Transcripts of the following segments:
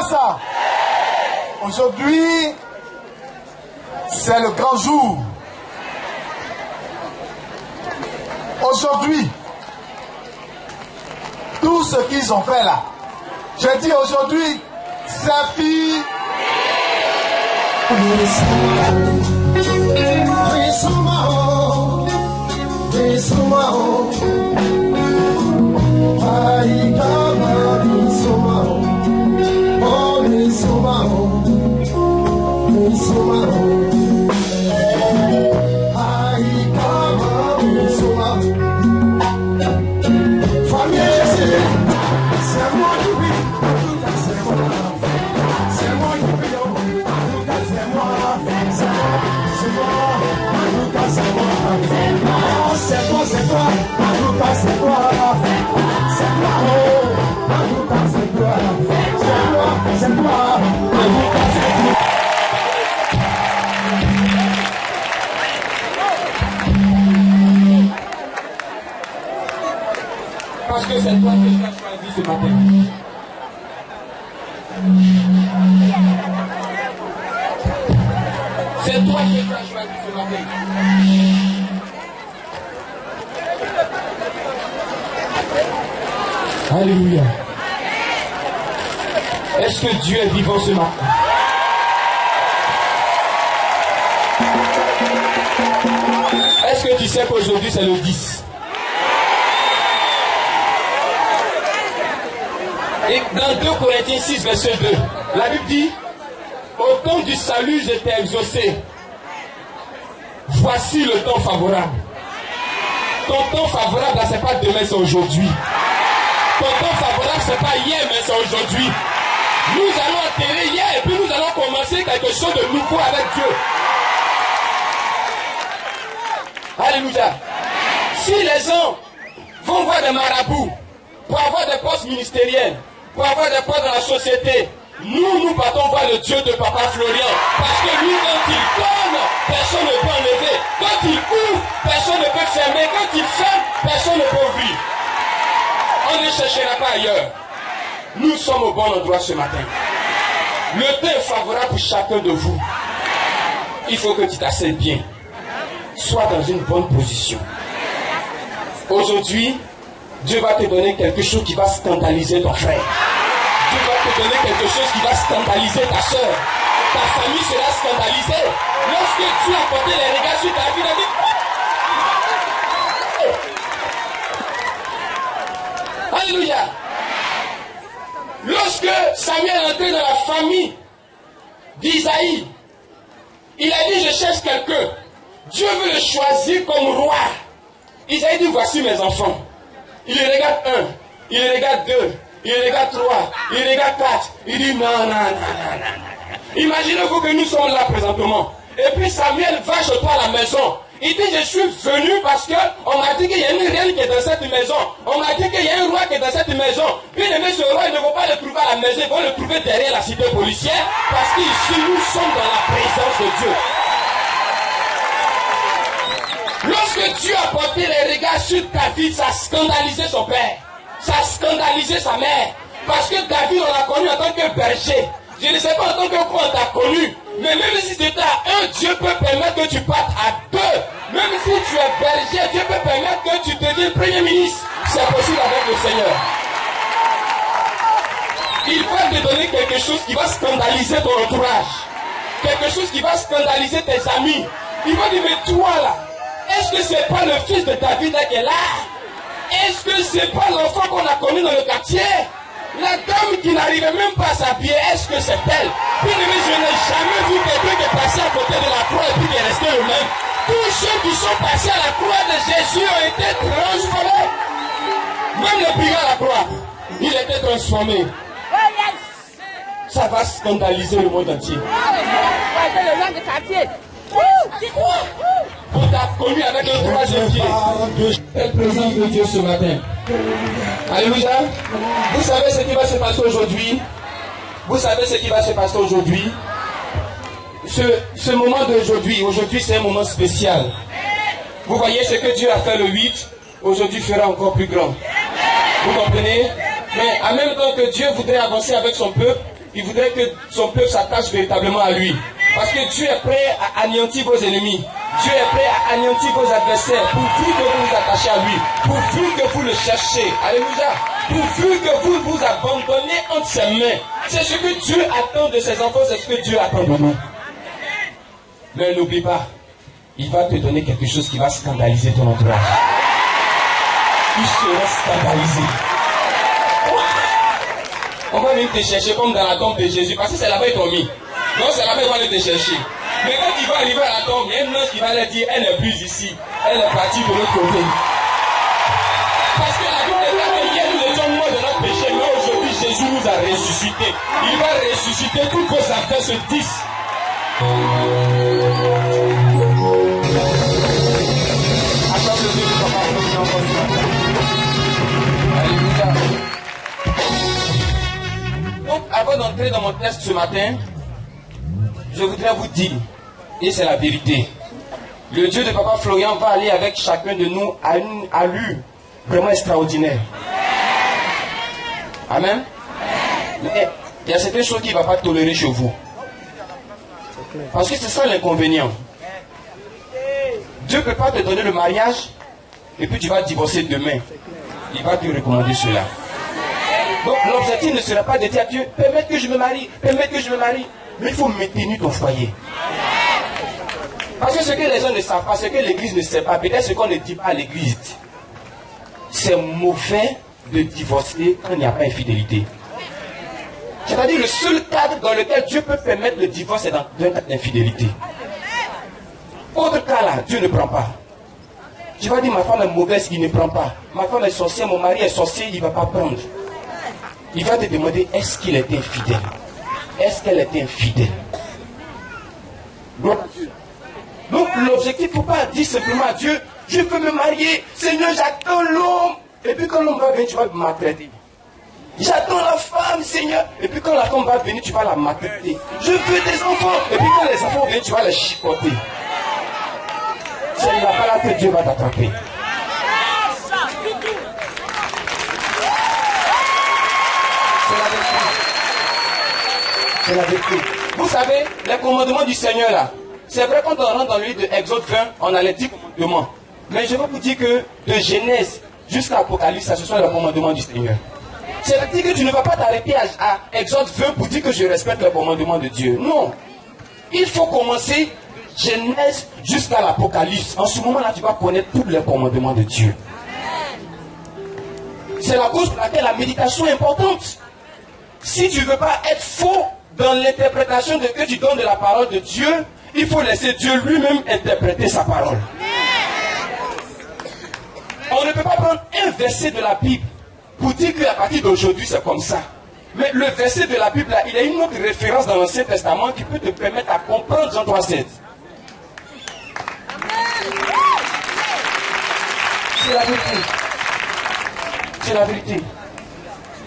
ça. Aujourd'hui, c'est le grand jour. Aujourd'hui, tout ce qu'ils ont fait là, je dis aujourd'hui, c'est fini. Parce que c'est toi que tu as choisi ce matin. C'est toi que tu as choisi ce matin. Alléluia. Est-ce que Dieu est vivant ce matin? Est-ce que tu sais qu'aujourd'hui c'est le 10? Et dans 2 Corinthiens 6, verset 2, la Bible dit: au temps du salut, je t'ai exaucé. Voici le temps favorable. Ton temps favorable, là, c'est pas demain, c'est aujourd'hui. Ton temps favorable, c'est pas hier, mais c'est aujourd'hui. Nous allons atterrir hier et puis nous allons commencer quelque chose de nouveau avec Dieu. Alléluia. Si les gens vont voir des marabouts pour avoir des postes ministériels, pour avoir des postes dans la société, nous partons voir le Dieu de Papa Florian. Parce que lui, quand il donne, personne ne peut enlever. Quand il ouvre, personne ne peut fermer. Quand il ferme, personne ne peut ouvrir. On ne cherchera pas ailleurs. Nous sommes au bon endroit ce matin. Le temps est favorable pour chacun de vous. Il faut que tu t'asseyes bien. Sois dans une bonne position. Aujourd'hui, Dieu va te donner quelque chose qui va scandaliser ton frère. Dieu va te donner quelque chose qui va scandaliser ta soeur. Ta famille sera scandalisée. Lorsque tu as porté les regards sur ta vie, tu as dit: Alléluia. Lorsque Samuel est entré dans la famille d'Isaïe, il a dit: je cherche quelqu'un. Dieu veut le choisir comme roi. Isaïe dit: voici mes enfants. Il regarde 1, il regarde 2, il regarde 3, il regarde 4. Il dit: non. Imaginez-vous que nous sommes là présentement. Et puis Samuel va chez toi à la maison. Il dit: je suis venu parce qu'on m'a dit qu'il y a une reine qui est dans cette maison. On m'a dit qu'il y a un roi qui est dans cette maison. Puis ce roi, il ne va pas le trouver à la maison, il va le trouver derrière la cité policière. Parce qu'ici, nous sommes dans la présence de Dieu. Lorsque Dieu a porté les regards sur David, ça a scandalisé son père. Ça a scandalisé sa mère. Parce que David, on l'a connu en tant que berger. Je ne sais pas en tant que quoi on t'a connu. Mais même si tu étais à 1, Dieu peut permettre que tu partes à 2. Même si tu es berger, Dieu peut permettre que tu deviennes premier ministre. C'est possible avec le Seigneur. Il va te donner quelque chose qui va scandaliser ton entourage. Quelque chose qui va scandaliser tes amis. Il va dire: mais toi là, est-ce que c'est pas le fils de David qui est là? Est-ce que c'est pas l'enfant qu'on a connu dans le quartier? La dame qui n'arrivait même pas à s'habiller, est-ce que c'est elle? Puis je n'ai jamais vu quelqu'un qui est passé à côté de la croix et puis qui est resté le même. Tous ceux qui sont passés à la croix de Jésus ont été transformés. Même le brigand à la croix, il était transformé. Ça va scandaliser le monde entier. On t'a connu avec un troisième pied. Quelle présence de Dieu ce matin. Alléluia. Vous savez ce qui va se passer aujourd'hui. Vous savez ce qui va se passer aujourd'hui. Ce moment d'aujourd'hui, aujourd'hui c'est un moment spécial. Vous voyez ce que Dieu a fait le 8, aujourd'hui fera encore plus grand. Vous comprenez? Mais en même temps que Dieu voudrait avancer avec son peuple, il voudrait que son peuple s'attache véritablement à lui. Parce que Dieu est prêt à anéantir vos ennemis. Dieu est prêt à anéantir vos adversaires, pourvu que vous vous attachez à lui, pourvu que vous le cherchez. Alléluia. Pourvu que vous vous abandonnez entre ses mains. C'est ce que Dieu attend de ses enfants, c'est ce que Dieu attend de nous. Mais n'oublie pas, il va te donner quelque chose qui va scandaliser ton entourage. Il sera scandalisé. On va venir te chercher comme dans la tombe de Jésus, parce que c'est là-bas qu'ils t'ont mis. Donc c'est là-bas qu'ils vont aller te chercher. Mais quand ils vont arriver à la tombe, il y a un ange qui va leur dire, elle n'est plus ici, elle est partie de l'autre côté. Parce que la Bible est que hier nous étions morts de notre péché, mais aujourd'hui Jésus nous a ressuscités. Il va ressusciter, toutes vos affaires se disent. Donc avant d'entrer dans mon texte ce matin, je voudrais vous dire, et c'est la vérité, le Dieu de Papa Florian va aller avec chacun de nous à une allure vraiment extraordinaire. Amen. Mais il y a certaines choses qu'il ne va pas tolérer chez vous. Parce que c'est ça l'inconvénient. Dieu ne peut pas te donner le mariage et puis tu vas divorcer demain. Il va te recommander cela. Donc l'objectif ne sera pas de dire à Dieu, permette que je me marie, permette que je me marie. Mais il faut maintenir ton foyer. Parce que ce que les gens ne savent pas, ce que l'église ne sait pas, peut-être ce qu'on ne dit pas à l'église, c'est mauvais de divorcer quand il n'y a pas infidélité. C'est-à-dire le seul cadre dans lequel Dieu peut permettre le divorce est dans un cadre d'infidélité. Autre cas là, Dieu ne prend pas. Tu vas dire ma femme est mauvaise, il ne prend pas. Ma femme est sorcière, mon mari est sorcier, il ne va pas prendre. Il va te demander est-ce qu'il était infidèle? Est-ce qu'elle était infidèle? Donc l'objectif, il ne faut pas dire simplement à Dieu, je veux me marier, Seigneur, j'attends l'homme. Et puis quand l'homme va venir, tu vas me maltraiter. J'attends la femme, Seigneur. Et puis quand la femme va venir, tu vas la maltraiter. Je veux des enfants. Et puis quand les enfants viennent, tu vas les chipoter. C'est là-bas là que Dieu va t'attraper. C'est la vérité. Vous savez, les commandements du Seigneur là, c'est vrai quand on rentre dans le livre de Exode 20, on a les 10 commandements. Mais je vais vous dire que de Genèse jusqu'à Apocalypse, ça ce sont les commandements du Seigneur. C'est-à-dire que tu ne vas pas t'arrêter à Exode 20 pour dire que je respecte les commandements de Dieu. Non. Il faut commencer Genèse jusqu'à l'Apocalypse. En ce moment-là, tu vas connaître tous les commandements de Dieu. C'est la cause pour laquelle la méditation est importante. Si tu ne veux pas être faux dans l'interprétation que tu donnes de la parole de Dieu, il faut laisser Dieu lui-même interpréter sa parole. On ne peut pas prendre un verset de la Bible pour dire qu'à partir d'aujourd'hui c'est comme ça. Mais le verset de la Bible, là, il y a une autre référence dans l'Ancien Testament qui peut te permettre à comprendre Jean 3,7. C'est la vérité. C'est la vérité.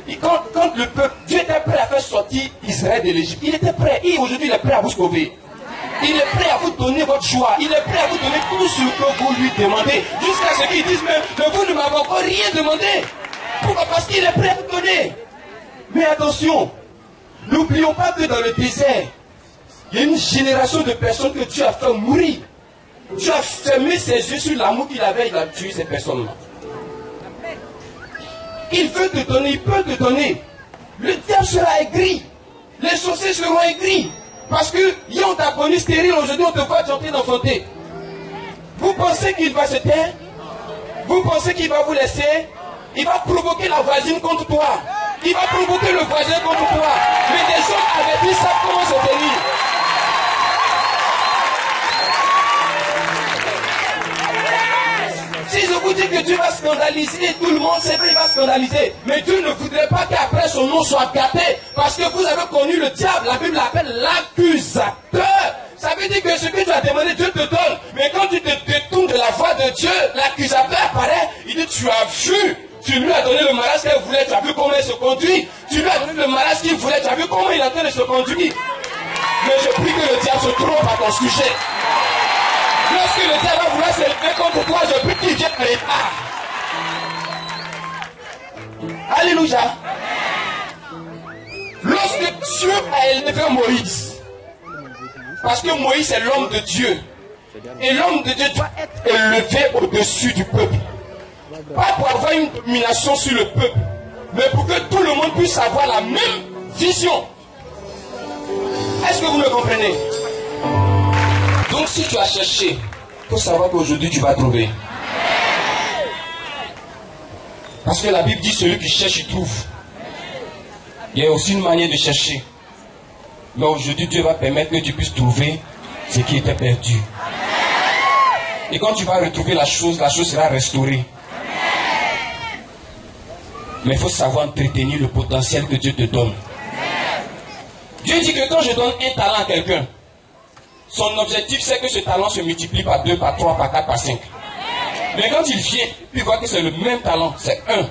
Et quand le peuple, Dieu était prêt à faire sortir Israël de l'Égypte, il était prêt. Et aujourd'hui, il est prêt à vous sauver. Il est prêt à vous donner votre joie. Il est prêt à vous donner tout ce que vous lui demandez. Jusqu'à ce qu'ils disent, mais vous ne m'avez encore rien demandé. Pourquoi? Parce qu'il est prêt à vous donner. Mais attention, n'oublions pas que dans le désert, il y a une génération de personnes que Dieu a fait mourir. Dieu a fermé ses yeux sur l'amour qu'il avait, il a tué ces personnes-là. Il veut te donner, il peut te donner. Le diable sera aigri. Les sorciers seront aigris. Parce que hier on t'a connu stérile, aujourd'hui on te voit chanter d'enfanter. Vous pensez qu'il va se taire? Vous pensez qu'il va vous laisser? Il va provoquer la voisine contre toi. Il va provoquer le voisin contre toi. Mais des hommes avertis savent comment se tenir. Si je vous dis que Dieu va scandaliser tout le monde, c'est qu'il va scandaliser. Mais Dieu ne voudrait pas qu'après son nom soit gâté. Parce que vous avez connu le diable. La Bible l'appelle l'accusateur. Ça veut dire que ce que tu as demandé, Dieu te donne. Mais quand tu te détournes de la voie de Dieu, l'accusateur apparaît. Il dit, tu as vu. Tu lui as donné le mariage qu'elle voulait. Tu as vu comment elle se conduit. Tu lui as donné le mariage qu'il voulait. Tu as vu comment il est en train de se conduire. Mais je prie que le diable se trompe à ton sujet. Lorsque le diable va vouloir se lever contre toi, je prie qu'il vienne à l'état. Alléluia. Lorsque Dieu a élevé Moïse. Parce que Moïse est l'homme de Dieu. Et l'homme de Dieu doit être élevé au-dessus du peuple. Pas pour avoir une domination sur le peuple, mais pour que tout le monde puisse avoir la même vision. Est-ce que vous me comprenez? Donc si tu as cherché, il faut savoir qu'aujourd'hui tu vas trouver. Parce que la Bible dit celui qui cherche, il trouve. Il y a aussi une manière de chercher. Mais aujourd'hui, Dieu va permettre que tu puisses trouver ce qui était perdu. Et quand tu vas retrouver la chose sera restaurée. Mais il faut savoir entretenir le potentiel que Dieu te donne. Dieu dit que quand je donne un talent à quelqu'un, son objectif c'est que ce talent se multiplie par 2, par 3, par 4, par 5. Mais quand il vient, il voit que c'est le même talent, c'est un.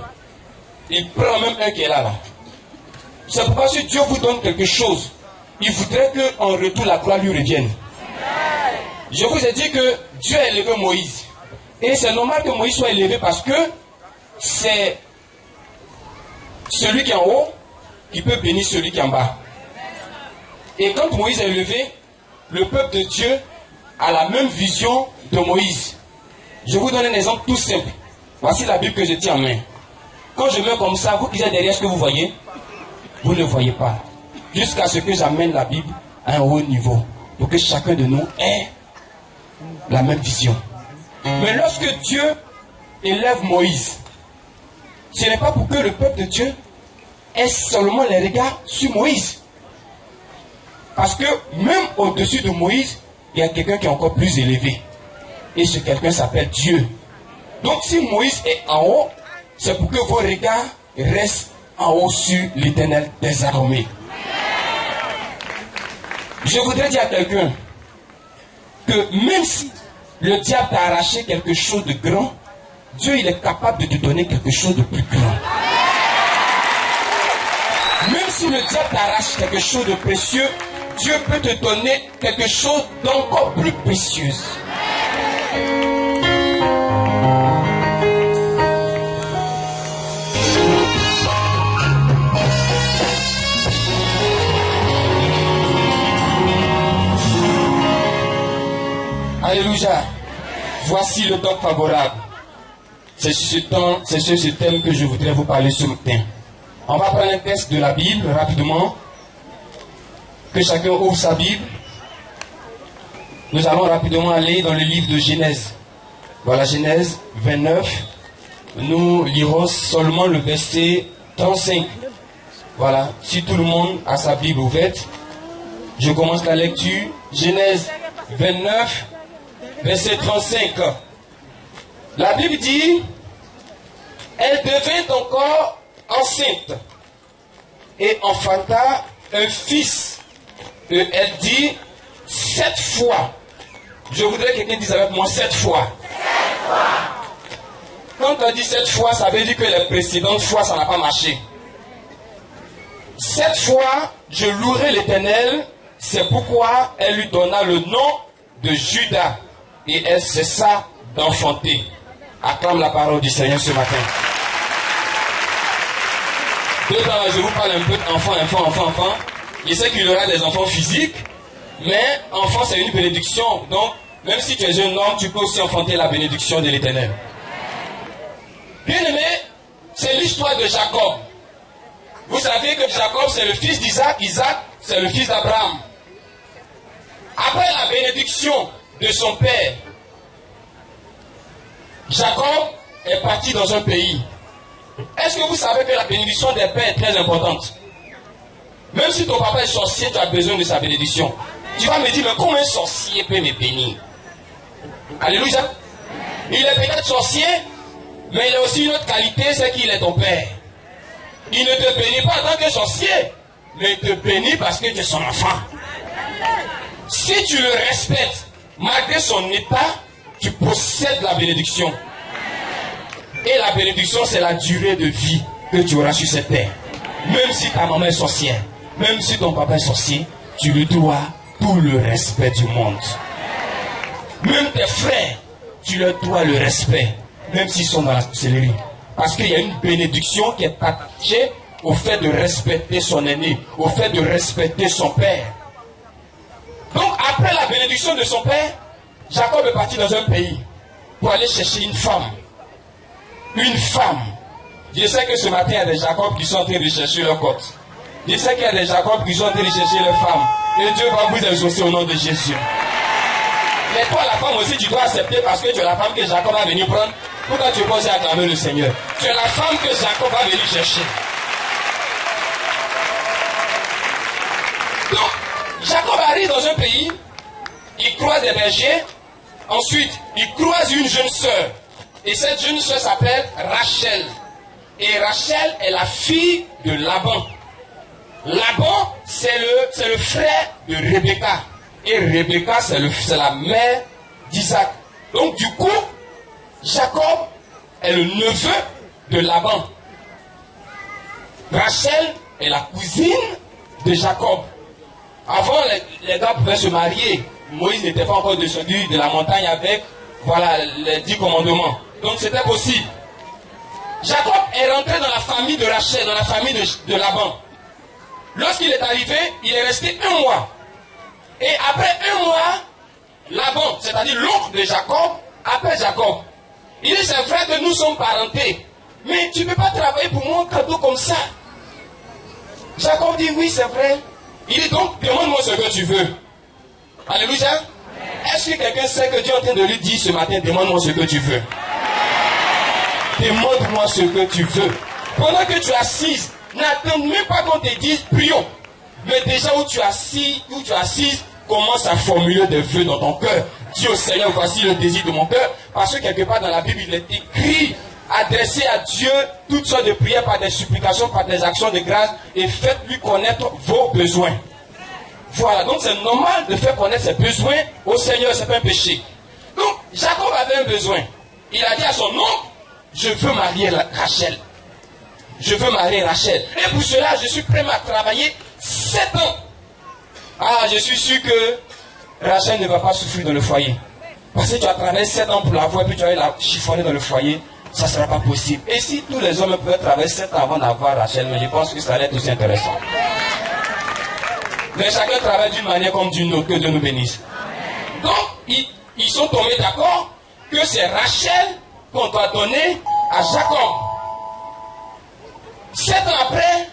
Il prend même un qui est là. C'est pourquoi si Dieu vous donne quelque chose, il voudrait qu'en retour la gloire lui revienne. Je vous ai dit que Dieu a élevé Moïse. Et c'est normal que Moïse soit élevé parce que c'est celui qui est en haut qui peut bénir celui qui est en bas. Et quand Moïse est élevé, le peuple de Dieu a la même vision de Moïse. Je vous donne un exemple tout simple. Voici la Bible que je tiens en main. Quand je mets comme ça, vous qui êtes derrière, ce que vous voyez, vous ne voyez pas. Jusqu'à ce que j'amène la Bible à un haut niveau. Pour que chacun de nous ait la même vision. Mais lorsque Dieu élève Moïse, ce n'est pas pour que le peuple de Dieu ait seulement les regards sur Moïse. Parce que même au-dessus de Moïse, il y a quelqu'un qui est encore plus élevé. Et ce quelqu'un s'appelle Dieu. Donc si Moïse est en haut, c'est pour que vos regards restent en haut sur l'Éternel des armées. Je voudrais dire à quelqu'un que même si le diable t'a arraché quelque chose de grand, Dieu il est capable de te donner quelque chose de plus grand. Même si le diable t'arrache quelque chose de précieux, Dieu peut te donner quelque chose d'encore plus précieux. Alléluia. Voici le temps favorable. C'est sur ce thème que je voudrais vous parler ce matin. On va prendre un texte de la Bible rapidement. Que chacun ouvre sa Bible. Nous allons rapidement aller dans le livre de Genèse. Voilà, Genèse 29. Nous lirons seulement le verset 35. Voilà, si tout le monde a sa Bible ouverte, je commence la lecture. Genèse 29. Verset 35. La Bible dit, elle devint encore enceinte et enfanta un fils. Et elle dit 7 fois. Je voudrais que quelqu'un dise avec moi 7 fois. 7 fois. Quand on dit 7 fois, ça veut dire que les précédentes fois, ça n'a pas marché. 7 fois, je louerai l'Éternel. C'est pourquoi elle lui donna le nom de Judas. Et elle cessa d'enfanter. Acclame la parole du Seigneur ce matin. Je vous parle un peu d'enfant. Je sais qu'il y aura des enfants physiques, mais enfant c'est une bénédiction. Donc, même si tu es un homme, tu peux aussi enfanter la bénédiction de l'Éternel. Bien aimé, c'est l'histoire de Jacob. Vous savez que Jacob c'est le fils d'Isaac, Isaac c'est le fils d'Abraham. Après la bénédiction de son père, Jacob est parti dans un pays. Est-ce que vous savez que la bénédiction des pères est très importante? Même si ton papa est sorcier, tu as besoin de sa bénédiction. Tu vas me dire, mais comment un sorcier peut me bénir? Alléluia. Il est peut-être sorcier, mais il a aussi une autre qualité, c'est qu'il est ton père. Il ne te bénit pas en tant que sorcier, mais il te bénit parce que tu es son enfant. Si tu le respectes, malgré son état, tu possèdes la bénédiction. Et la bénédiction, c'est la durée de vie que tu auras sur cette terre. Même si ta maman est sorcière, même si ton papa est sorcier, tu lui dois tout le respect du monde. Même tes frères, tu leur dois le respect, même s'ils sont dans la sorcellerie. Parce qu'il y a une bénédiction qui est attachée au fait de respecter son aîné, au fait de respecter son père. Donc après la bénédiction de son père, Jacob est parti dans un pays pour aller chercher une femme. Une femme. Je sais que ce matin, il y a des Jacob qui sont en train de chercher leur côte. Je sais qu'il y a des Jacob qui sont en train de chercher leurs femmes. Et Dieu va vous exaucer au nom de Jésus. Mais toi, la femme aussi, tu dois accepter parce que tu es la femme que Jacob va venir prendre. Pourquoi tu poses à acclamer le Seigneur? Tu es la femme que Jacob va venir chercher. Donc, Jacob arrive dans un pays, il croise des bergers, ensuite, il croise une jeune sœur. Et cette jeune sœur s'appelle Rachel. Et Rachel est la fille de Laban. Laban, c'est le frère de Rebecca. Et Rebecca, c'est la mère d'Isaac. Donc du coup, Jacob est le neveu de Laban. Rachel est la cousine de Jacob. Avant, les gars pouvaient se marier. Moïse n'était pas encore descendu de la montagne avec, voilà, les 10 commandements. Donc c'était possible. Jacob est rentré dans la famille de Rachel, dans la famille de Laban. Lorsqu'il est arrivé, il est resté 1 mois. Et après 1 mois, Laban, c'est-à-dire l'oncle de Jacob, appelle Jacob. Il dit, c'est vrai que nous sommes parentés, mais tu ne peux pas travailler pour mon cadeau comme ça. Jacob dit, oui, c'est vrai. Il dit donc, demande-moi ce que tu veux. Alléluia. Est-ce que quelqu'un sait que Dieu est en train de lui dire ce matin, demande-moi ce que tu veux? Demande-moi ce que tu veux. Pendant que tu es assise, n'attends même pas qu'on te dise prions. Mais déjà où tu es assise, commence à formuler des vœux dans ton cœur. Dis au Seigneur, voici le désir de mon cœur. Parce que quelque part dans la Bible, il est écrit, adressez à Dieu toutes sortes de prières par des supplications, par des actions de grâce, et faites-lui connaître vos besoins. Voilà, donc c'est normal de faire connaître ses besoins au Seigneur, c'est pas un péché. Donc, Jacob avait un besoin. Il a dit à son oncle, je veux marier Rachel. Je veux marier Rachel. Et pour cela, je suis prêt à travailler 7 ans. Ah, je suis sûr que Rachel ne va pas souffrir dans le foyer. Parce que tu as travaillé 7 ans pour la voir, puis tu vas la chiffonner dans le foyer. Ça ne sera pas possible. Et si tous les hommes peuvent travailler 7 ans avant d'avoir Rachel, mais je pense que ça va être aussi intéressant. Mais chacun travaille d'une manière comme d'une autre, que Dieu nous bénisse. Donc, ils sont tombés d'accord que c'est Rachel qu'on doit donner à Jacob. 7 ans après,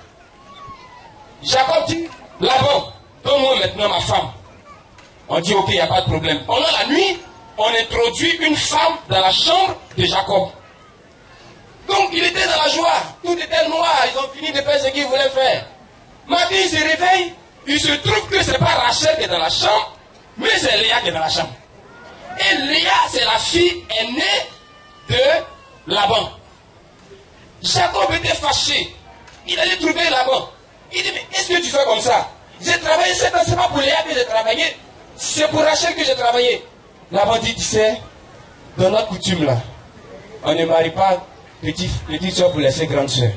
Jacob dit, Laban, donne-moi maintenant ma femme. On dit, ok, il n'y a pas de problème. Pendant la nuit, on introduit une femme dans la chambre de Jacob. Donc, il était dans la joie. Tout était noir. Ils ont fini de faire ce qu'ils voulaient faire. Matin, il se réveille. Il se trouve que ce n'est pas Rachel qui est dans la chambre, mais c'est Léa qui est dans la chambre. Et Léa, c'est la fille aînée de Laban. Jacob était fâché. Il allait trouver Laban. Il dit, mais qu'est-ce que tu fais comme ça? J'ai travaillé 7 ans, c'est pas pour Léa que j'ai travaillé, c'est pour Rachel que j'ai travaillé. Laban dit, tu sais, dans notre coutume là, on ne marie pas petite soeur pour laisser grande soeur.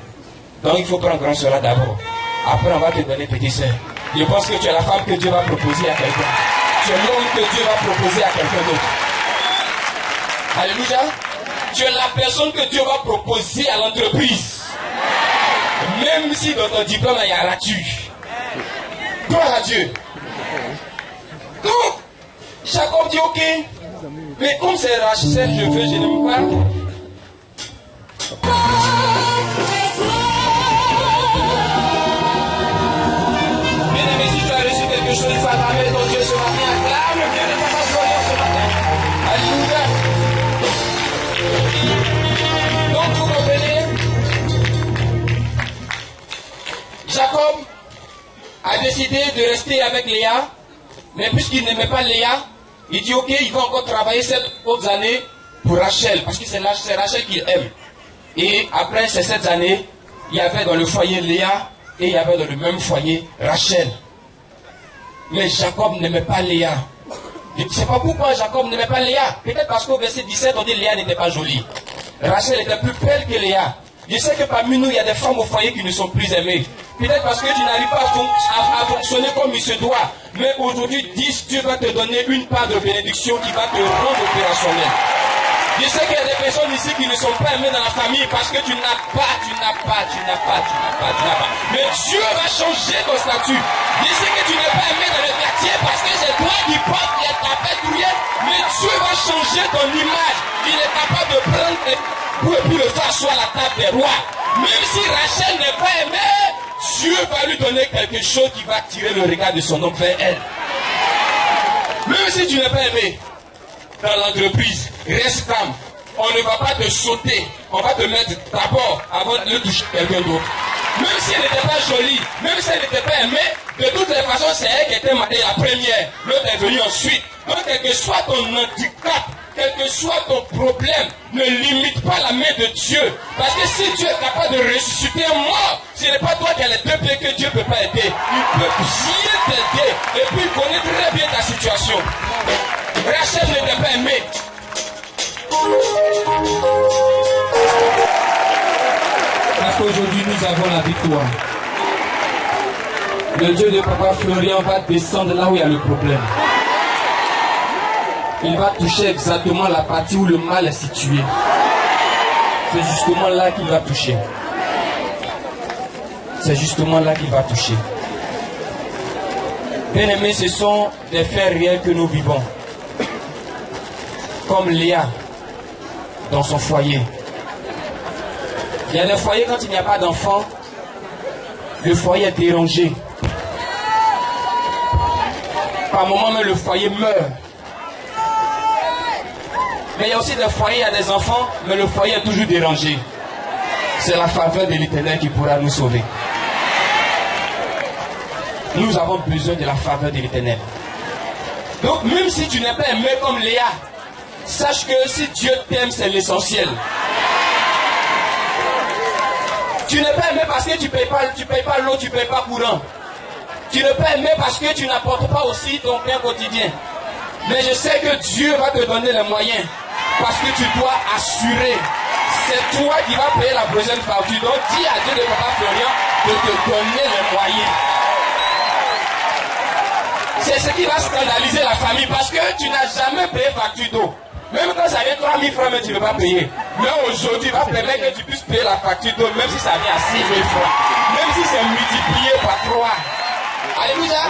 Donc il faut prendre grande soeur là d'abord. Après on va te donner petite soeur. Je pense que tu es la femme que Dieu va proposer à quelqu'un. Tu es l'homme que Dieu va proposer à quelqu'un d'autre. Alléluia. Tu es la personne que Dieu va proposer à l'entreprise. Même si dans ton diplôme il y a rature. Gloire à Dieu. Donc, Jacob dit ok. Mais comme c'est Rachel, je veux, je n'aime pas. Je suis acclamé ton Dieu ce matin, acclame le Dieu de ta gloire ce matin. Alléluia. Donc vous comprenez, Jacob a décidé de rester avec Léa, mais puisqu'il n'aimait pas Léa, il dit ok, il va encore travailler 7 autres années pour Rachel, parce que c'est Rachel qu'il aime. Et après ces 7 années, il y avait dans le foyer Léa, et il y avait dans le même foyer Rachel. Mais Jacob n'aimait pas Léa. Je ne sais pas pourquoi Jacob n'aimait pas Léa. Peut-être parce qu'au verset 17, on dit Léa n'était pas jolie. Rachel était plus belle que Léa. Je sais que parmi nous, il y a des femmes au foyer qui ne sont plus aimées. Peut-être parce que tu n'arrives pas à fonctionner comme il se doit. Mais aujourd'hui, Dieu va te donner une part de bénédiction qui va te rendre opérationnel. Je sais qu'il y a des personnes ici qui ne sont pas aimées dans la famille parce que tu n'as pas. Mais Dieu va changer ton statut. Je sais que tu n'es pas aimé dans le quartier parce que c'est toi qui portes les tapettes douilles. Mais Dieu va changer ton image. Il est capable de prendre pour et puis le faire asseoir à la table des rois. Même si Rachel n'est pas aimée, Dieu va lui donner quelque chose qui va attirer le regard de son homme vers elle. Même si tu n'es pas aimé dans l'entreprise, reste calme. On ne va pas te sauter. On va te mettre d'abord avant de toucher quelqu'un d'autre. Même si elle n'était pas jolie, même si elle n'était pas aimée, de toutes les façons, c'est elle qui était mariée la première. L'autre est venue ensuite. Donc, quel que soit ton handicap, quel que soit ton problème, ne limite pas la main de Dieu. Parce que si Dieu est capable de ressusciter un mort, ce n'est pas toi qui as les deux pieds que Dieu ne peut pas aider. Il peut bien t'aider. Et puis il connaît très bien ta situation. Rachel n'était pas aimée. Parce qu'aujourd'hui nous avons la victoire. Le Dieu de Papa Florian va descendre là où il y a le problème. Il va toucher exactement la partie où le mal est situé. C'est justement là qu'il va toucher. C'est justement là qu'il va toucher. Bien-aimés, ce sont des faits réels que nous vivons. Comme Léa, dans son foyer. Il y a des foyers, quand il n'y a pas d'enfants, le foyer est dérangé. Par moments même, le foyer meurt. Mais il y a aussi des foyers, il y a des enfants, mais le foyer est toujours dérangé. C'est la faveur de l'Éternel qui pourra nous sauver. Nous avons besoin de la faveur de l'Éternel. Donc même si tu n'es pas aimé comme Léa, sache que si Dieu t'aime, c'est l'essentiel. Tu n'es pas aimé parce que tu ne payes pas l'eau, tu ne payes pas courant. Tu n'es pas aimé parce que tu n'apportes pas aussi ton pain quotidien. Mais je sais que Dieu va te donner les moyens. Parce que tu dois assurer. C'est toi qui vas payer la prochaine facture. Donc dis à Dieu de Papa Florian de te donner les moyens. C'est ce qui va scandaliser la famille. Parce que tu n'as jamais payé facture d'eau. Même quand ça vient 3 000 francs, mais tu ne veux pas payer. Mais aujourd'hui, il va permettre que tu puisses payer la facture d'eau, même si ça vient à 6 000 francs. Même si c'est multiplié par 3. Alléluia.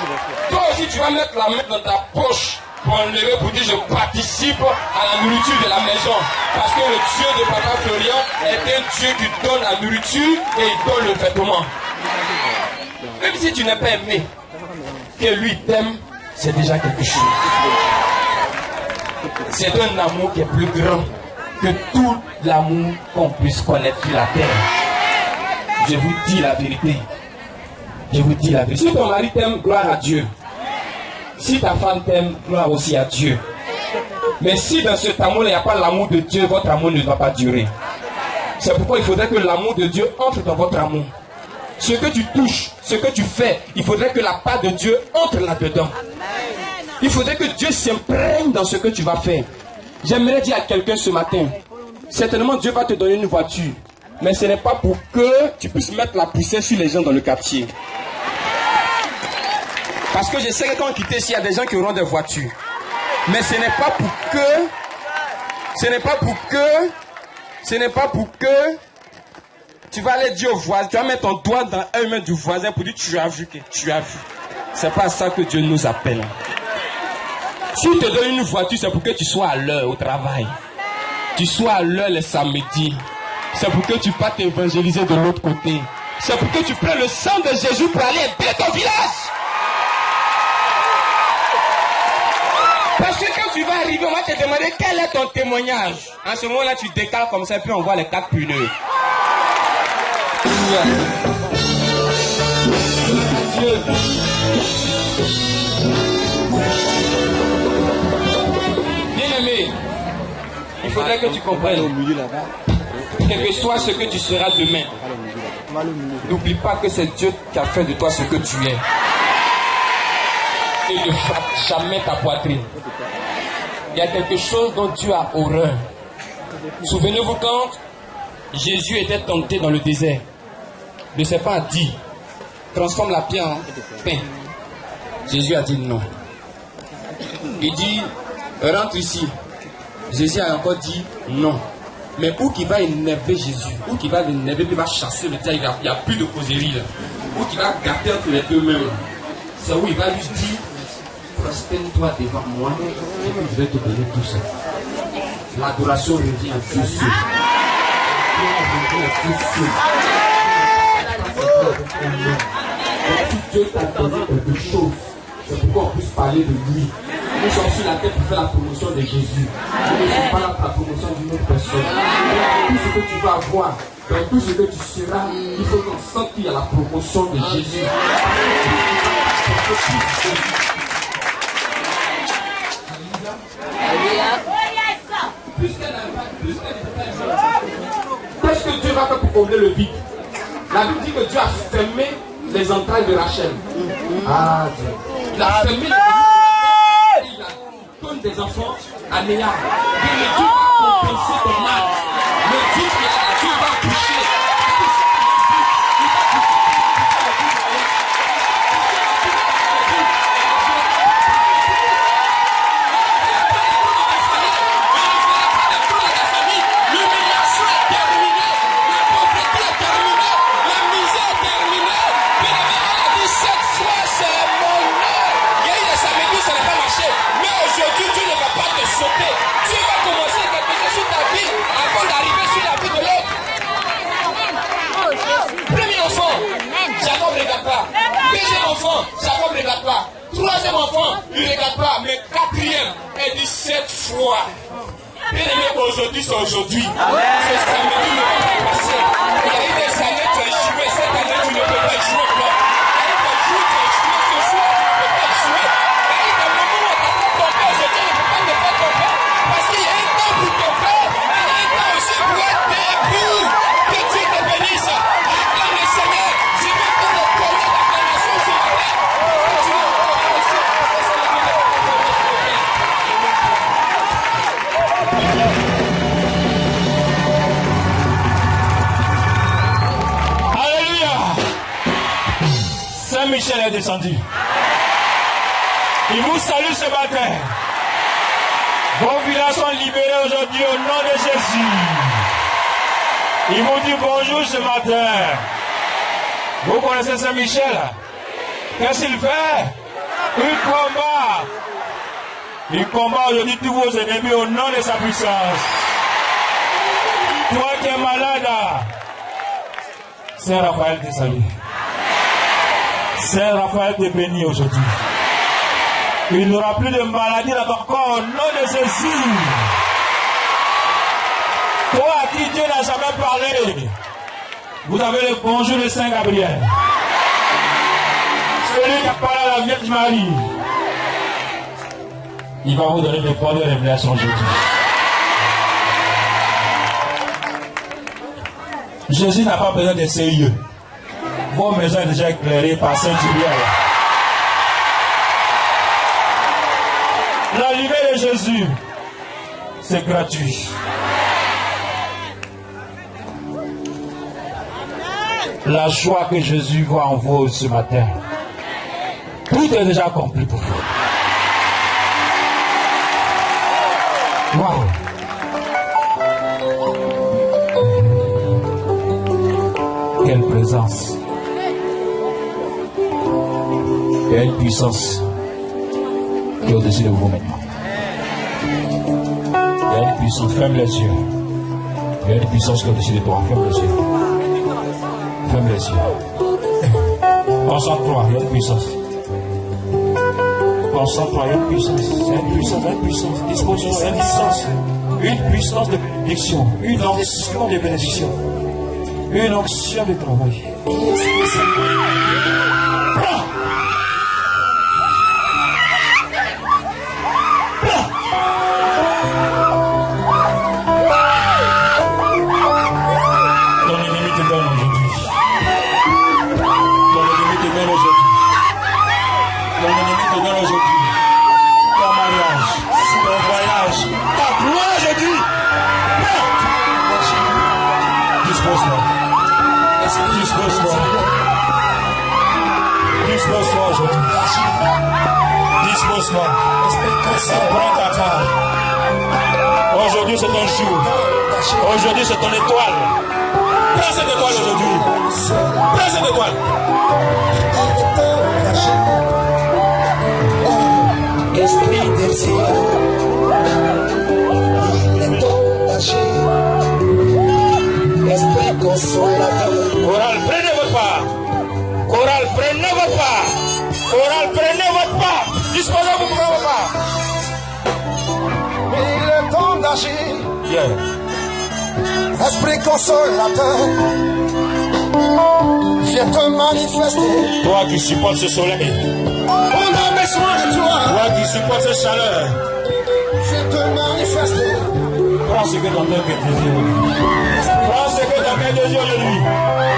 Toi aussi, tu vas mettre la main dans ta poche pour enlever, pour dire je participe à la nourriture de la maison. Parce que le Dieu de Papa Florian est un Dieu qui donne la nourriture et il donne le vêtement. Même si tu n'es pas aimé, que lui t'aime, c'est déjà quelque chose. C'est un amour qui est plus grand que tout l'amour qu'on puisse connaître sur la terre. Je vous dis la vérité. Je vous dis la vérité. Si ton mari t'aime, gloire à Dieu. Si ta femme t'aime, gloire aussi à Dieu. Mais si dans cet amour, il n'y a pas l'amour de Dieu, votre amour ne va pas durer. C'est pourquoi il faudrait que l'amour de Dieu entre dans votre amour. Ce que tu touches, ce que tu fais, il faudrait que la part de Dieu entre là-dedans. Il faudrait que Dieu s'imprègne dans ce que tu vas faire. J'aimerais dire à quelqu'un ce matin, certainement Dieu va te donner une voiture. Mais ce n'est pas pour que tu puisses mettre la poussière sur les gens dans le quartier. Parce que je sais que quand on quitte ici, il y a des gens qui auront des voitures. Mais ce n'est pas pour que tu vas aller dire au voisin, tu vas mettre ton doigt dans un main du voisin pour dire tu as vu. C'est pas ça que Dieu nous appelle. S'il te donne une voiture, c'est pour que tu sois à l'heure au travail. Tu sois à l'heure les samedis. C'est pour que tu passes évangéliser de l'autre côté. C'est pour que tu prennes le sang de Jésus pour aller aider ton village. Parce que quand tu vas arriver, on va te demander quel est ton témoignage. En ce moment-là, tu décales comme ça, puis on voit les 4 pneus. Bien-aimé, il faudrait que tu comprennes. Quel que soit ce que tu seras demain, n'oublie pas que c'est Dieu qui a fait de toi ce que tu es. Et ne frappe jamais ta poitrine. Il y a quelque chose dont Dieu a horreur. Souvenez-vous quand Jésus était tenté dans le désert. Le serpent a dit, transforme la pierre en pain. Jésus a dit non. Il dit, rentre ici. Jésus a encore dit non. Mais où qui va énerver Jésus, où qui va l'énerver, il va chasser le diable, il n'y a plus de causerie là. Où qui va gâter entre les deux mêmes. C'est où il va lui dire, prosterne-toi devant moi, et puis je vais te donner tout ça. L'adoration revient à Dieu seul. Dieu t'a donné quelque chose, c'est pourquoi on puisse parler de lui. Nous sommes sur la terre pour faire la promotion de Jésus. Nous ne sommes pas là pour la promotion d'une autre personne. Dans tout ce que tu vas avoir, dans tout ce que tu seras, il faut qu'on sente qu'il y a la promotion de Jésus. Qu'est-ce que Dieu va faire pour combler le vide? La Bible dit que Dieu a fermé les entrailles de Rachel. Ah Dieu. Il a fermé les entrailles. Il a donné des enfants à Léa. Et le Dieu va compenser ton mal. Le Dieu qui a Dieu va toucher. Deuxième enfant, Jacob ne regarde pas. Troisième enfant, il ne regarde pas. Mais quatrième, elle dit 7 fois. Bien aimé, aujourd'hui, c'est aujourd'hui. Ce samedi ne va pas passer. Il y a eu des années, tu as échoué. Cette année, tu ne peux pas échouer. Il y a eu des jours, tu as échoué. Ce soir, tu ne peux pas échouer. Il y a eu des moments où on t'a fait tomber. Aujourd'hui, on ne peut pas te faire tomber. Parce qu'il y a un temps pour tomber. Il y a un temps aussi pour être debout. Que Dieu te bénisse. Acclame le Seigneur. Je veux que le collier d'acclamation se lève. Alléluia. Saint-Michel est descendu. Il vous salue ce matin. Vos villages sont libérés aujourd'hui au nom de Jésus. Il vous dit bonjour ce matin. Vous connaissez Saint-Michel? Qu'est-ce qu'il fait? Il combat. Il combat aujourd'hui tous vos ennemis au nom de sa puissance. Toi qui es malade, Saint Raphaël te salue. Saint Raphaël te bénit aujourd'hui. Il n'y aura plus de maladie dans ton corps au nom de Jésus. Toi à qui Dieu n'a jamais parlé, vous avez le bonjour de Saint Gabriel. Celui qui a parlé à la Vierge Marie, il va vous donner des bonnes révélations aujourd'hui. Jésus n'a pas besoin de sérieux. Vos maisons sont déjà éclairées par Saint-Uriel. La lumière de Jésus, c'est gratuit. La joie que Jésus voit en vous ce matin, tout est déjà accompli pour vous. Wow. Quelle présence. Il y a une puissance qui est au-dessus de vous maintenant. Il y a une puissance, ferme les yeux. Il y a une puissance qui est au-dessus de toi, ferme les yeux. Ferme les yeux. Concentre-toi, il y a une puissance. Concentre-toi, il y a une puissance. Il y a une puissance, il y a une puissance. Disposition, il y a une puissance. Une puissance de bénédiction. Une onction de bénédiction. Une onction de travail. Dispose-moi. Prends ta part. Oh c'est ton jour. Aujourd'hui, c'est ton étoile. Prends cette étoile aujourd'hui. Prends cette étoile. Esprit des cieux, il est entaché. Esprit consolateur. Chorale, prenez votre part. Chorale, prenez votre part. Chorale, prenez votre part. Disposez-vous pour votre part. Il est temps d'agir. Yeah. Esprit consolateur, viens te manifester. Toi qui supportes ce soleil. On a besoin de toi. Toi qui supportes cette chaleur. Viens te manifester. Prends ce que ton cœur te désire aujourd'hui. Prends ce que ton cœur désire aujourd'hui.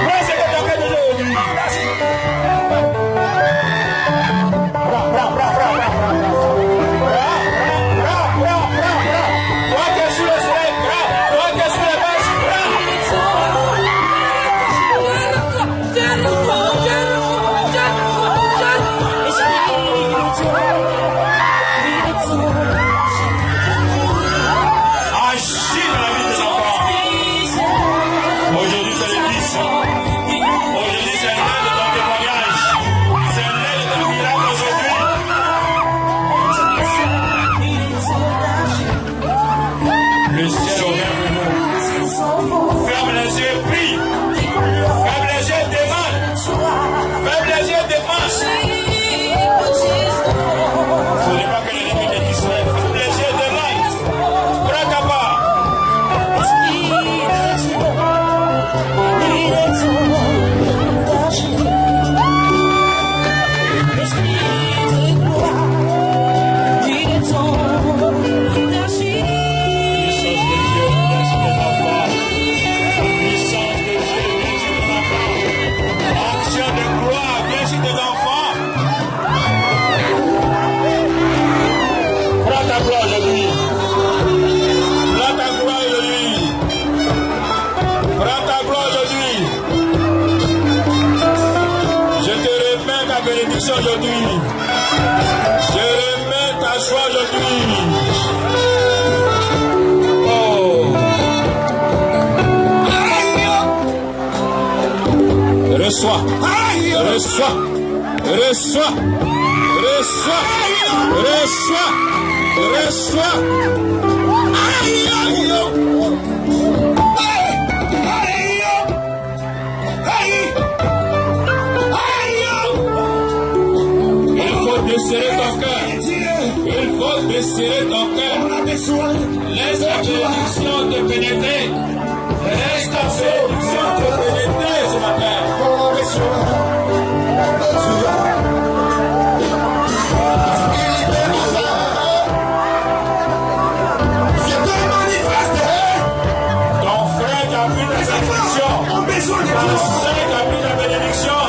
Prends ce que ton cœur désire aujourd'hui. Prends. Toi qui es sous le soleil, prends. Toi qui es sous les vaches, agis dans la vie des enfants. Aujourd'hui, c'est le 10. Aujourd'hui, c'est l'heure de ton témoignage. C'est l'heure de ton miracle aujourd'hui. Le ciel ouvert pour nous. Ferme les yeux et prie. Ferme les yeux et demande. Ferme les yeux et demande. Il ne faudrait pas que l'ennemi te distrait. Ferme les yeux et demande. Prends ta part. Aujourd'hui, je remets ta joie aujourd'hui. Oh, reçois, reçois, reçois, reçois, reçois, reçois. Desserrer ton cœur. Il faut desserrer ton cœur. Laisse la bénédiction te pénétrer. Laisse ta bénédiction te pénétrer ce matin. Ton frère qui a pris ta bénédiction. Ton soeur qui a pris ta bénédiction.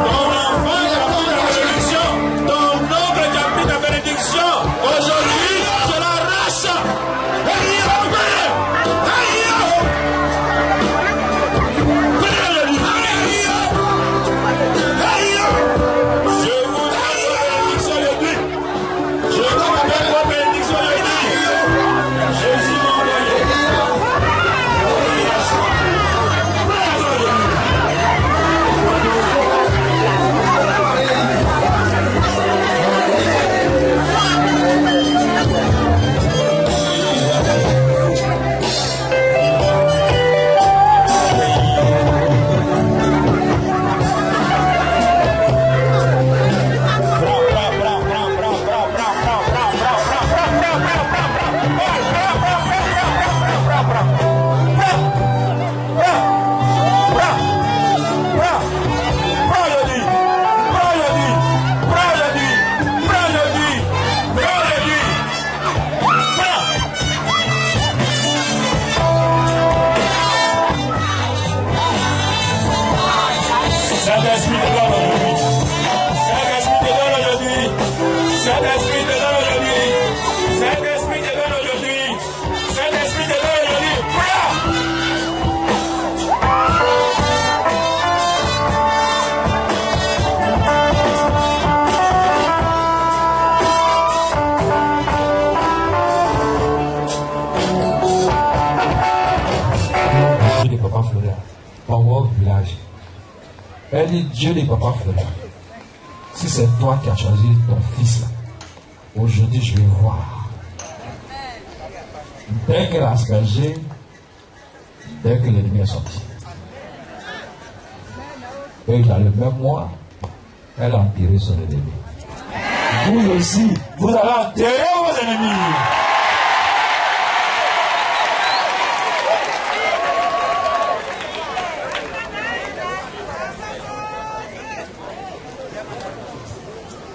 Ton enfant qui a pris ta bénédiction. Ton oncle qui a pris ta bénédiction. Aujourd'hui, je l'arrache. Elle dit, Dieu n'est pas Florent. Si c'est toi qui as choisi ton fils là, aujourd'hui je vais voir. Dès qu'elle a aspergé, dès que l'ennemi est sorti. Et dans le même mois, elle a enterré son ennemi. Vous aussi, vous allez enterrer vos ennemis.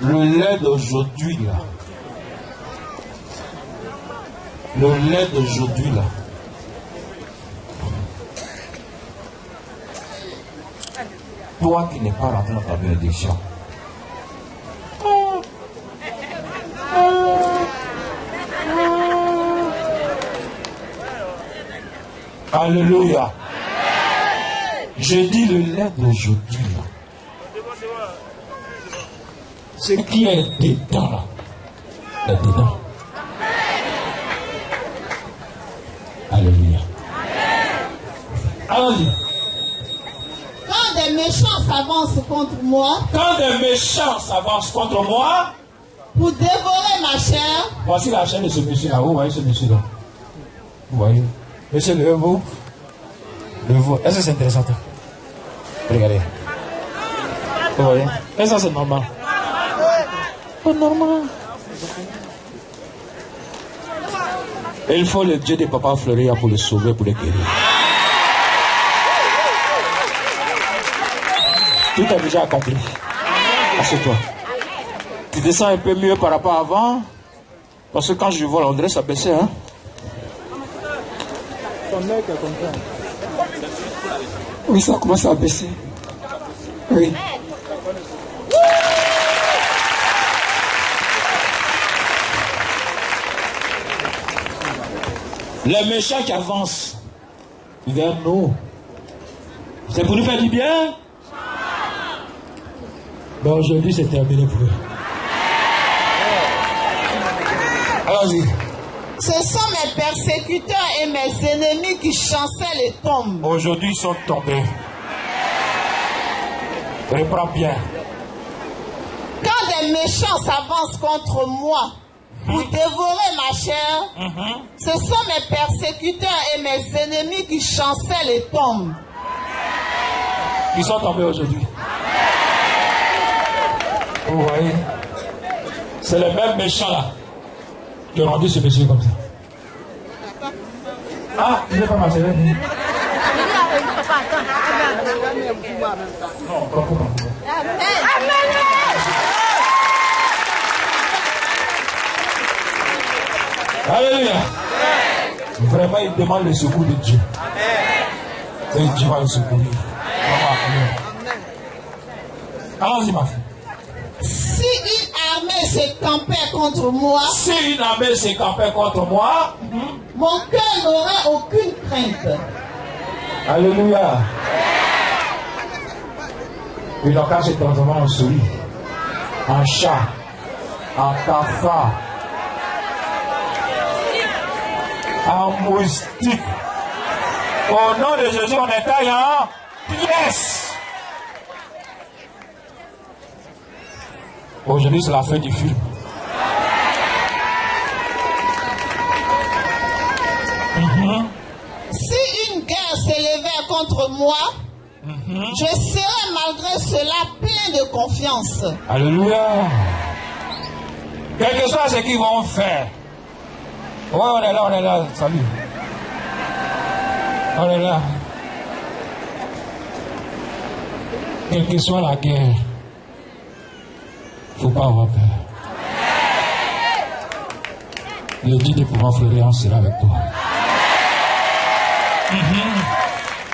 Le lait d'aujourd'hui là. Le lait d'aujourd'hui là. Toi qui n'es pas rentré dans ta bénédiction. Alléluia. Je dis le lait d'aujourd'hui là. Ce qui est dedans là, est dedans. Alléluia. Allons-y. Quand des méchants s'avancent contre moi, pour dévorer ma chair, voici la chair de ce monsieur là. Vous voyez ce monsieur là? Vous voyez? Monsieur, levez-vous. Levez-vous. Est-ce que c'est intéressant? Regardez. Vous voyez? Est-ce que c'est normal? Pas normal. Il faut le Dieu de Papa Fleuria pour le sauver, pour le guérir. Tout est déjà accompli. Assieds-toi. Tu te sens un peu mieux par rapport à avant? Parce que quand je vois l'André, ça baissait, hein? Oui, ça commence à baisser. Oui. Les méchants qui avancent vers nous, c'est pour nous faire du bien? Ben aujourd'hui, c'est terminé pour eux. Allons-y. ce sont mes persécuteurs et mes ennemis qui chancellent et tombent. Aujourd'hui, ils sont tombés. Reprends bien. Quand des méchants s'avancent contre moi pour dévorer ma chair, ce sont mes persécuteurs et mes ennemis qui chancellent et tombent. Ils sont tombés aujourd'hui. Vous voyez, c'est le même méchant là qui a rendu ce monsieur comme ça. Ah, il n'est pas ma sœur. Non, pas pour moi. Alléluia. Vraiment, il demande le secours de Dieu. Et Dieu va le secourir. Allons-y, ma fille. Si une armée se campait contre moi, mon cœur n'aurait aucune crainte. Alléluia. Il n'a qu'à se transformer en souris, en chat, en cafard, en moustique. Au nom de Jésus, on est taillé en pièces. Aujourd'hui, c'est la fin du film. Si une guerre s'élevait contre moi, je serais malgré cela plein de confiance. Alléluia. Quel que soit ce qu'ils vont faire. Ouais, on est là, salut. On est là. Quelle que soit la guerre, il ne faut pas avoir peur. Le Dieu de pouvoir Florian sera avec toi.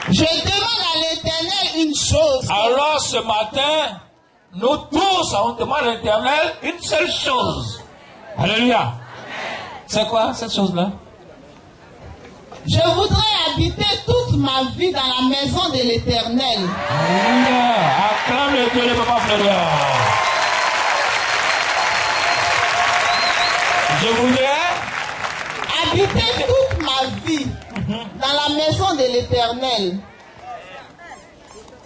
Je demande à l'Éternel une chose. Alors ce matin, nous tous, on demande à l'Éternel une seule chose. Alléluia. C'est quoi cette chose-là? Je voudrais habiter toute ma vie dans la maison de l'Éternel. Alléluia. Acclame le Dieu de Papa Florian. Je voudrais habiter toute ma vie dans la maison de l'Éternel.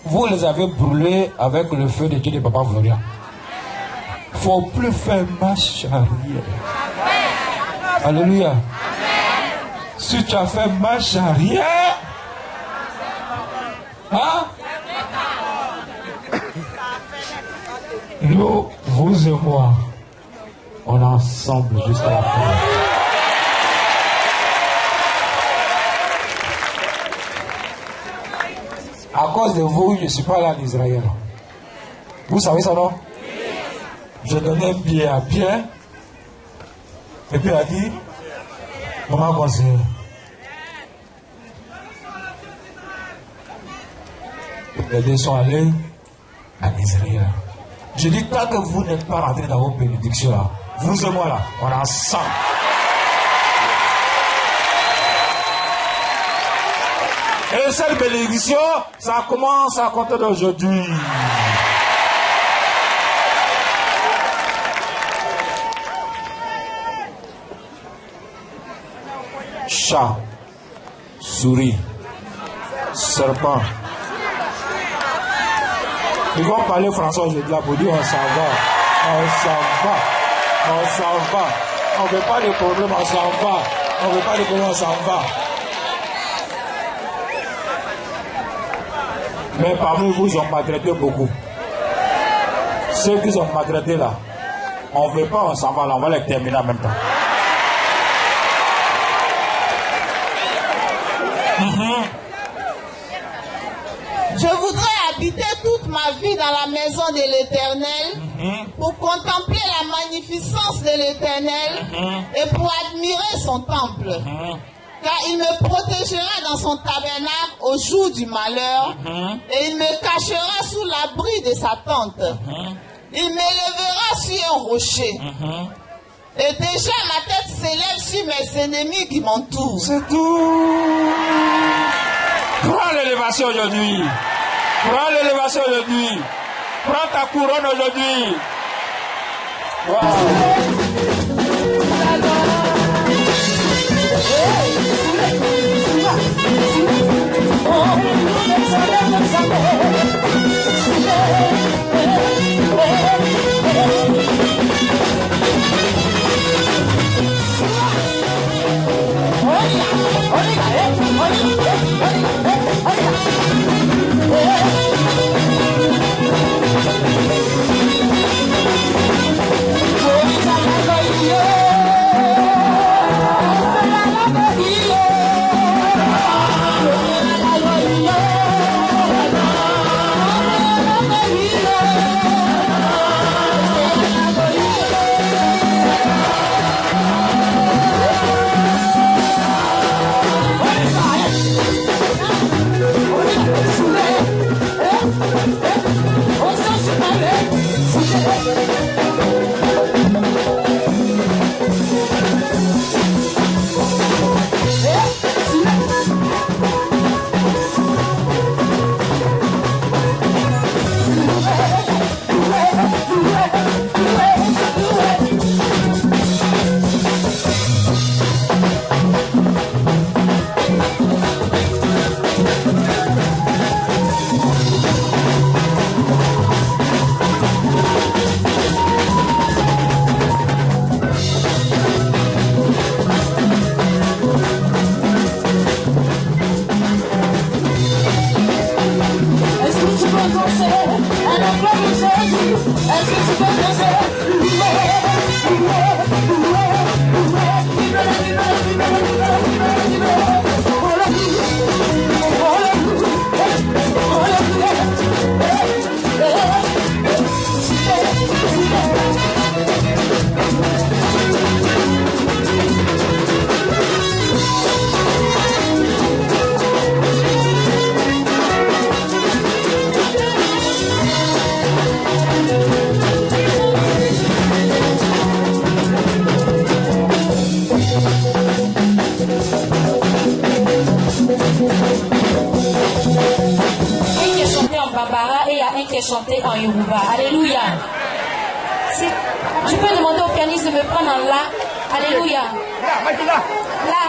vous les avez brûlés avec le feu de Dieu de Papa Florian. Il ne faut plus faire marche arrière. Alléluia. Si tu as fait marche arrière, hein? Nous, vous et moi, on est ensemble jusqu'à la fin. À cause de vous, je ne suis pas allé en Israël. Vous savez ça, non? Je donnais un billet à Pierre. Et puis il a dit, maman conseiller. Les deux sont allés en Israël. Je dis, tant que vous n'êtes pas rentrés dans vos bénédictions là, vous et moi là, on est ensemble. Et cette bénédiction, ça commence à compter d'aujourd'hui. Chat, souris, serpent. Ils vont parler français aujourd'hui là pour dire on s'en va, on s'en va, on s'en va. On ne veut pas de problème, on s'en va. On ne veut pas de problème, on s'en va. Mais parmi vous, ils ont maltraité beaucoup. Ceux qui ont maltraité là, on ne veut pas, on s'en va là, on va les terminer en même temps. Je voudrais habiter toute ma vie dans la maison de l'Éternel pour contempler la magnificence de l'Éternel et pour admirer son temple. Car il me protégera dans son tabernacle au jour du malheur et il me cachera sous l'abri de sa tente. Il m'élèvera sur un rocher. Et déjà ma tête s'élève sur mes ennemis qui m'entourent. C'est tout. Prends l'élévation aujourd'hui. Prends l'élévation aujourd'hui. Prends ta couronne aujourd'hui. Chanter en Yoruba. Alléluia. Si, je peux demander au pianiste de me prendre en la. Alléluia. La.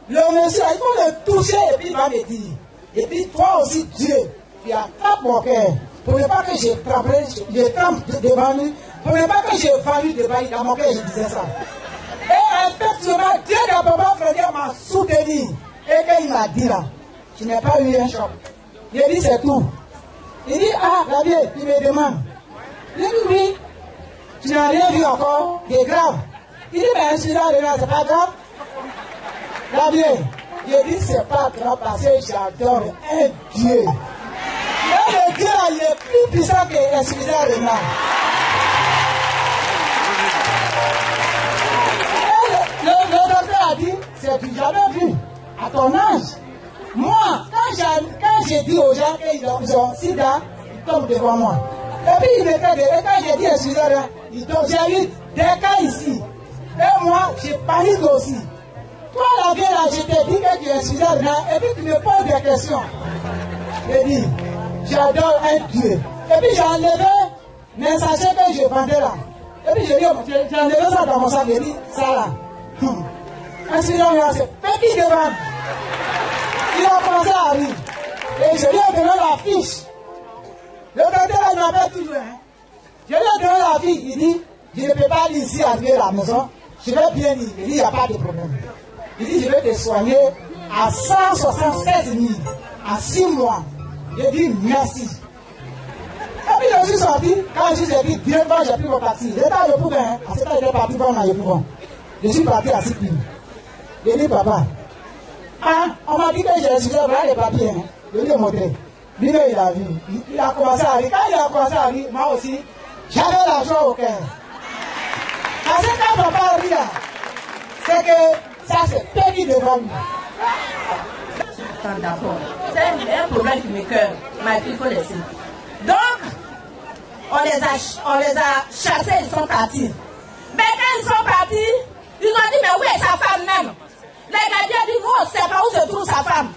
Le monsieur, il faut le toucher et puis il va me dire. Et puis toi aussi, Dieu, tu attrapes mon cœur. Pour ne pas que je trempe devant lui. Pour ne pas que je value devant lui. Dans mon cœur, je disais ça. Et effectivement, Dieu d'abord, frère, m'a soutenu. Et qu'il m'a dit là, tu n'as pas eu un choc. Il dit, c'est tout. Il dit, ah, Gabriel, il me demande. Il dit, oui, tu n'as rien vu encore de grave. Il dit, mais celui-là, c'est pas grave. Gabriel, je dis, c'est pas grave parce que j'adore un Dieu. Et le Dieu là, il est plus puissant que celui-là. Le docteur a dit, c'est du jamais vu. À ton âge, moi, quand j'ai dit aux gens qu'ils ont sida, ils tombent devant moi. Et puis ils me fait des quand j'ai dit excusez-moi, ils tombent. J'ai eu des cas ici. Et moi, j'ai panique aussi. Toi la vieille là, je t'ai dit que tu es excusez-moi, et puis tu me poses des questions. J'ai dit, j'adore un Dieu. Et puis j'ai enlevé mes sachets que je vendais là. Et puis j'ai enlevé ça dans mon sac, j'ai dit, ça là. Excusez-moi, c'est petit devant. Il a commencé à rire. Et je lui ai donné la fiche. Le docteur il m'appelle toujours. Hein. Je lui ai donné la fiche. Il dit, je ne peux pas aller ici arriver à la maison. Je vais bien lire. Il dit, il n'y a pas de problème. Il dit, je vais te soigner à 176 000, à 6 mois. J'ai dit, merci. Et puis je suis sorti. Quand je suis sorti, directement, j'ai pris mon taxi. J'étais à Yopougon. À ce temps, j'étais parti voir à Yopougon. Je suis parti à Siklim. J'ai dit, papa, ah, on m'a dit que j'ai refusé les papiers. Hein. Je lui ai montré. Lui-même, il a vu. Il a commencé à rire. Quand il a commencé à rire, moi aussi, j'avais la joie au cœur. Parce que quand papa rit là, c'est que ça c'est petit devant lui. D'accord. C'est un problème qui me cœur. Mais il faut laisser. Donc, on les a chassés, ils sont partis. Mais quand ils sont partis, ils ont dit, mais où est sa femme même? Les gardiens disent, non, c'est pas où se trouve sa femme.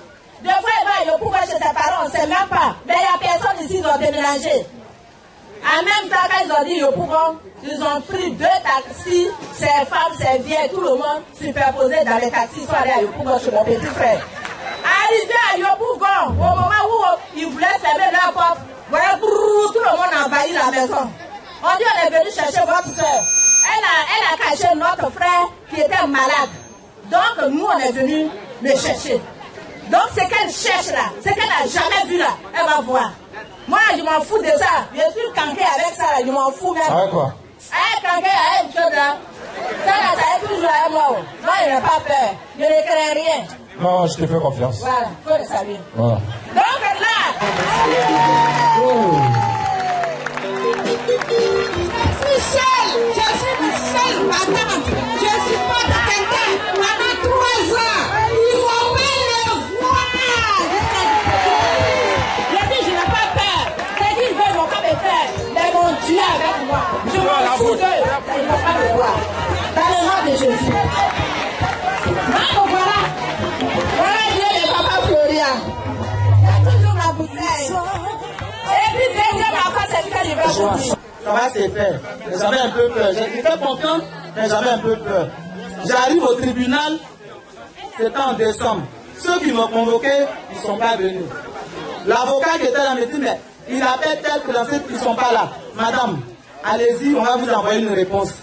Des fois, il va au pouvoir chez ses parents, on ne sait même pas. Mais il n'y a personne ici, ils ont déménagé. En même temps, quand ils ont dit au pouvoir, ils ont pris 2 taxis, ces femmes, ces vieilles, tout le monde superposé dans les taxis, ils sont allés à Yopougon chez mon petit frère. Arrivé à Yopougon, au moment où ils voulaient fermer leur porte, voilà, tout le monde a envahi la maison. On dit, on est venu chercher votre soeur. Elle a caché notre frère qui était malade. Donc, nous, on est venu le chercher. Donc, ce qu'elle cherche là, ce qu'elle n'a jamais vu là, elle va voir. Moi, je m'en fous de ça. Je suis canqué avec ça, là, je m'en fous même. Avec quoi? Canqué avec chose là. Ça là, ça est toujours avec moi. Moi, je n'ai pas peur. Je ne crains rien. Non, je te fais confiance. Voilà, il faut le saluer. Voilà. Donc là. Je suis seule, madame. Je suis pas de quelqu'un. Pendant 3 ans, ils vont pas le voir. J'ai dit, je n'ai pas peur. J'ai dit, ils veulent mon cas me faire. Mais mon Dieu avec moi. Je m'en fous d'eux. Ils ne vont pas me voir. Dans le nom de Jésus. Voilà. Voilà Dieu de Papa Florian. Il y a toujours ma bouteille. Et puis, deuxième affaire, c'est que je vais vous dire. Ça va se faire. Mais j'avais un peu peur. J'étais confiante, mais j'avais un peu peur. J'arrive au tribunal, c'était en décembre. Ceux qui m'ont convoqué, ils ne sont pas venus. L'avocat qui était là me dit, mais il appelle tel que dans ils ne sont pas là. Madame, allez-y, on va vous envoyer une réponse.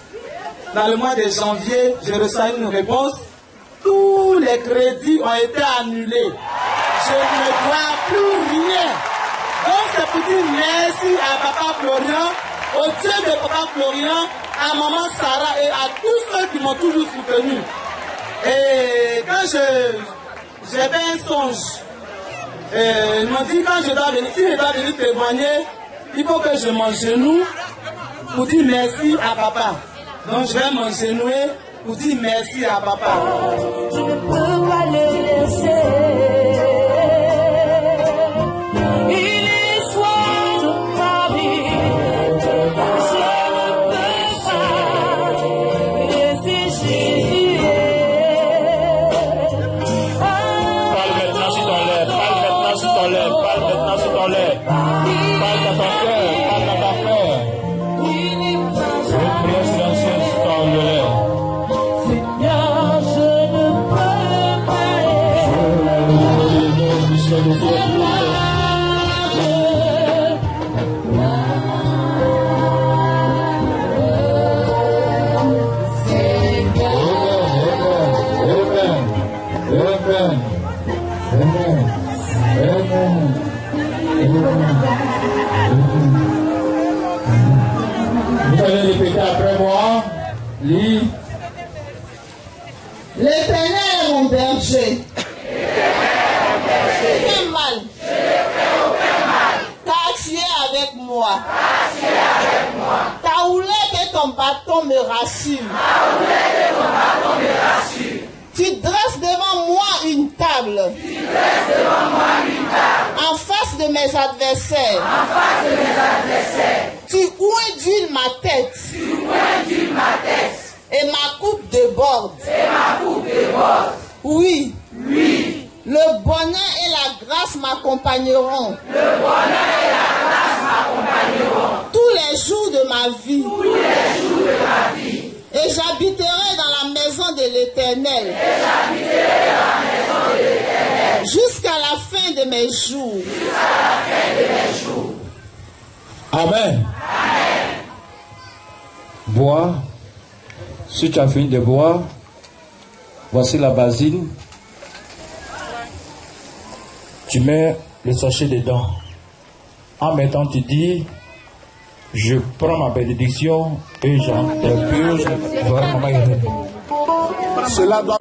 Dans le mois de janvier, je reçois une réponse. Tous les crédits ont été annulés. Je ne vois plus rien. Donc c'est pour dire merci à Papa Florian, au Dieu de Papa Florian, à Maman Sarah et à tous ceux qui m'ont toujours soutenu. Et quand j'avais un songe, ils m'ont dit quand je dois venir, si je dois venir témoigner, il faut que je m'agenouille pour dire merci à Papa. Donc je vais m'agenouiller pour dire merci à Papa. Je ne peux pas le laisser. Il est soir de Paris. Je ne peux pas laisser Jésus. Parle maintenant sur ton lait, parle maintenant sur ton lait, parle maintenant sur ton lait. Parle dans ton cœur, parle dans ton cœur. Prière silencieuse sur ton lait. Seigneur, je ne peux pas Vous allez répéter après moi. Lis. L'Éternel est mon berger. Aucun mal. Car tu es avec moi. Ta houlette et ton bâton me rassurent. Tu dresses devant moi une table. En face de mes adversaires. Tu oindules ma tête. Et ma coupe déborde. Oui. Le bonheur et la grâce m'accompagneront. Tous les jours de ma vie. Et j'habiterai dans la maison de l'Éternel. Jusqu'à la fin de mes jours. Amen. Bois. Si tu as fini de boire, voici la basine. Tu mets le sachet dedans. En mettant, tu dis, je prends ma bénédiction et j'en purge. Cela doit...